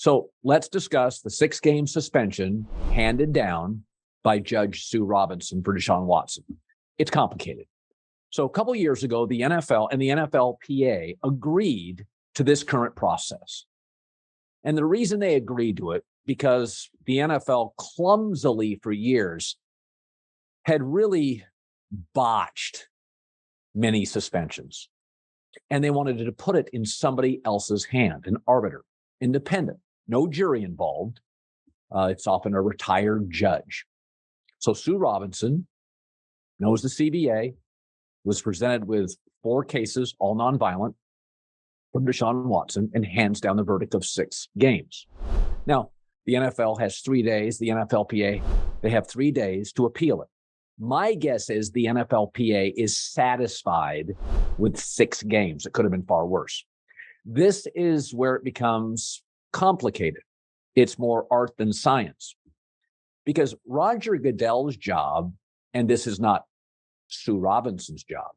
So let's discuss the 6-game suspension handed down by Judge Sue Robinson for Deshaun Watson. It's complicated. So a couple years ago, the NFL and the NFLPA agreed to this current process. And the reason they agreed to it, because the NFL clumsily for years had really botched many suspensions. And they wanted to put it in somebody else's hand, an arbiter, independent, no jury involved. It's often a retired judge. So Sue Robinson knows the CBA, was presented with 4 cases, all nonviolent, from Deshaun Watson, and hands down the verdict of 6 games. Now, the NFL has 3 days. The NFLPA, they have 3 days to appeal it. My guess is the NFLPA is satisfied with 6 games. It could have been far worse. This is where it becomes complicated. It's more art than science. Because Roger Goodell's job, and this is not Sue Robinson's job,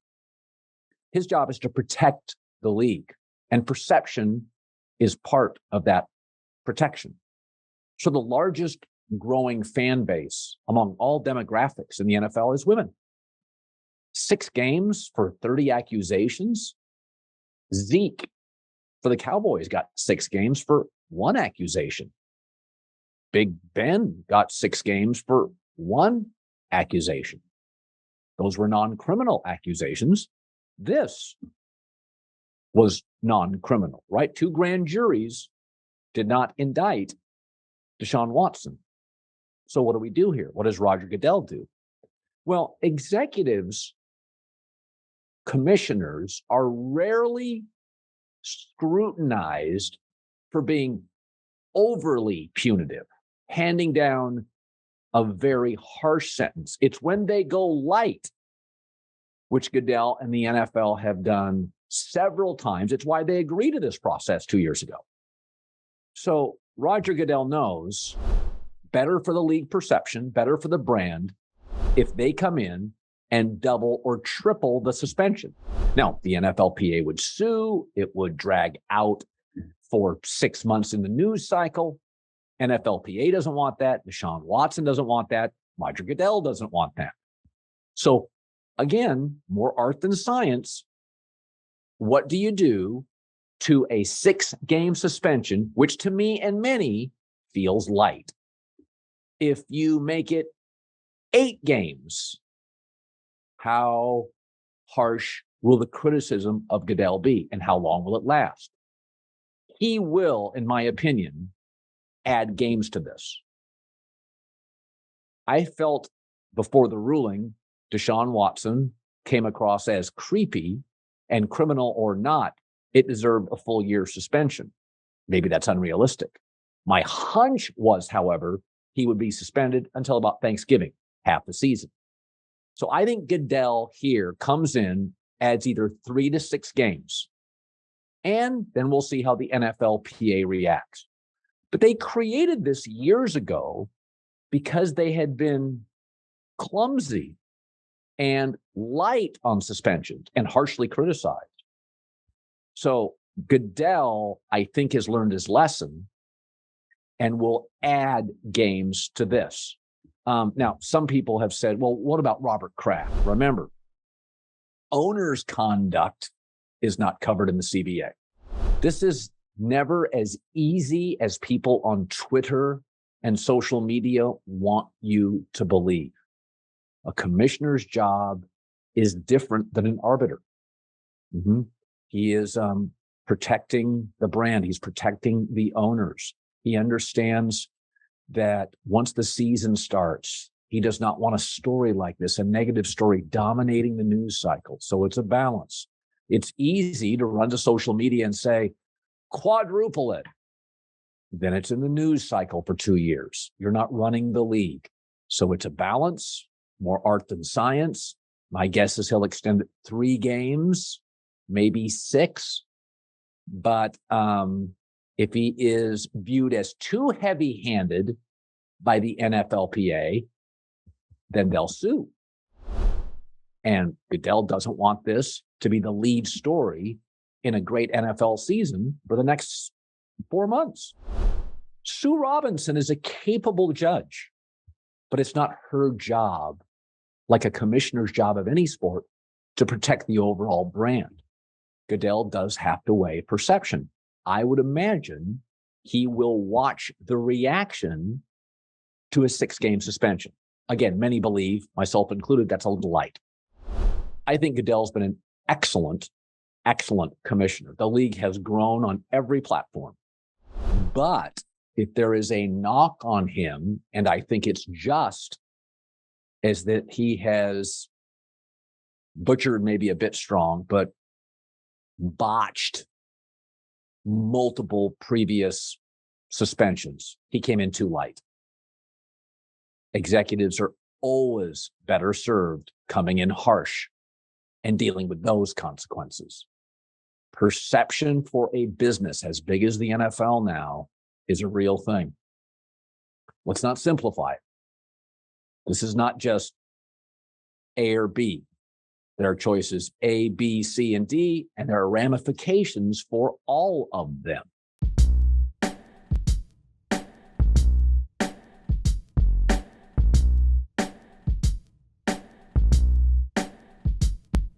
his job is to protect the league. And perception is part of that protection. So the largest growing fan base among all demographics in the NFL is women. 6 games for 30 accusations. Zeke for the Cowboys got 6 games for 1 accusation. Big Ben got 6 games for 1 accusation. Those were non-criminal accusations. This was non-criminal, right? 2 grand juries did not indict Deshaun Watson. So what do we do here? What does Roger Goodell do? Well, executives, commissioners are rarely scrutinized for being overly punitive, handing down a very harsh sentence. It's when they go light, which Goodell and the NFL have done several times. It's why they agreed to this process 2 years ago. So Roger Goodell knows better for the league perception, better for the brand, if they come in and double or triple the suspension. Now, the NFLPA would sue. It would drag out for 6 months in the news cycle. NFLPA doesn't want that. Deshaun Watson doesn't want that. Roger Goodell doesn't want that. So again, more art than science. What do you do to a 6-game suspension, which to me and many feels light? If you make it 8 games, how harsh will the criticism of Goodell be, and how long will it last? He will, in my opinion, add games to this. I felt before the ruling, Deshaun Watson came across as creepy, and criminal or not, it deserved a full year suspension. Maybe that's unrealistic. My hunch was, however, he would be suspended until about Thanksgiving, half the season. So I think Goodell here comes in, adds either 3 to 6 games, and then we'll see how the NFLPA reacts. But they created this years ago because they had been clumsy and light on suspensions and harshly criticized. So Goodell, I think, has learned his lesson and will add games to this. Now, some people have said, well, what about Robert Kraft? Remember, owner's conduct is not covered in the CBA. This is never as easy as people on Twitter and social media want you to believe. A commissioner's job is different than an arbiter. He is protecting the brand. He's protecting the owners. He understands that once the season starts, he does not want a story like this, a negative story dominating the news cycle. So it's a balance. It's easy to run to social media and say, quadruple it. Then it's in the news cycle for 2 years. You're not running the league. So it's a balance, more art than science. My guess is he'll extend it 3 games, maybe 6. But if he is viewed as too heavy-handed by the NFLPA, then they'll sue. And Goodell doesn't want this to be the lead story in a great NFL season for the next 4 months. Sue Robinson is a capable judge, but it's not her job, like a commissioner's job of any sport, to protect the overall brand. Goodell does have to weigh perception. I would imagine he will watch the reaction to a 6-game suspension. Again, many believe, myself included, that's a little light. I think Goodell's been an excellent commissioner. The league has grown on every platform. But if there is a knock on him, and I think it's just, is that he has butchered, maybe a bit strong, but botched multiple previous suspensions. He came in too light. Executives are always better served coming in harsh and dealing with those consequences. Perception for a business as big as the NFL now is a real thing. Let's not simplify it. This is not just A or B. There are choices A, B, C, and D, and there are ramifications for all of them.